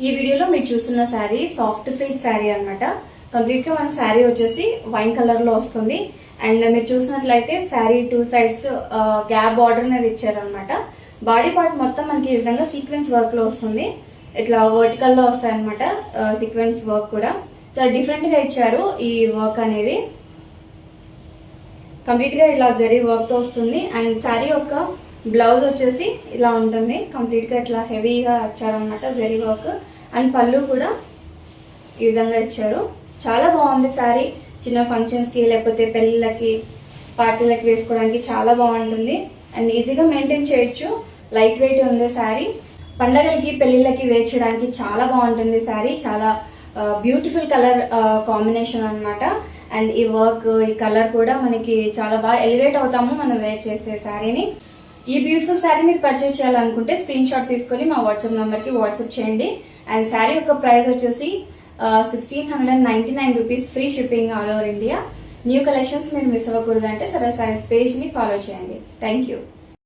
ఈ వీడియోలో మీరు చూస్తున్న శారీ సాఫ్ట్ సిల్క్ శారీ అన్నమాట. కంప్లీట్ గా మన శారీ వచ్చేసి వైన్ కలర్ లో వస్తుంది. అండ్ మీరు చూసినట్లయితే sari two sides gap border అనేది ఇచ్చారనమాట. బాడీ పార్ట్ మొత్తం మనకి ఈ విధంగా సీక్వెన్స్ వర్క్ లో వస్తుంది. ఇట్లా వర్టికల్ లో వస్తాయి అనమాట. సీక్వెన్స్ వర్క్ కూడా చాలా డిఫరెంట్ గా ఇచ్చారు. ఈ వర్క్ అనేది కంప్లీట్ గా ఇలా జరీ వర్క్ తో వస్తుంది. అండ్ శారీ యొక్క బ్లౌజ్ వచ్చేసి ఇలా ఉంటుంది. కంప్లీట్ గా ఇట్లా హెవీగా ఇచ్చారనమాట జరీ వర్క్. అండ్ పళ్ళు కూడా ఈ విధంగా ఇచ్చారు. చాలా బాగుంది శారీ. చిన్న ఫంక్షన్స్ కి లేకపోతే పెళ్ళిళ్ళకి పార్టీలకి వేసుకోవడానికి చాలా బాగుంటుంది. అండ్ ఈజీగా మెయింటైన్ చేయొచ్చు. లైట్ వెయిట్ ఉంది శారీ. పండగలకి పెళ్లిళ్ళకి వేర్ చేయడానికి చాలా బాగుంటుంది శారీ. చాలా బ్యూటిఫుల్ కలర్ కాంబినేషన్ అన్నమాట. అండ్ ఈ వర్క్ ఈ కలర్ కూడా మనకి చాలా బాగా ఎలివేట్ అవుతాము మనం వేర్ చేస్తే శారీని. ఈ బ్యూటిఫుల్ శారీ మీరు పర్చేస్ చేయాలనుకుంటే స్క్రీన్ షాట్ తీసుకొని మా వాట్సాప్ నంబర్ కి వాట్సాప్ చేయండి. అండ్ శారీ యొక్క ప్రైస్ వచ్చేసి 1699 rupees, free shipping all over India. New collections మీరు మిస్ అవ్వకూడదు అంటే సరే సైన్స్ పేజ్ ని ఫాలో చేయండి. Thank you.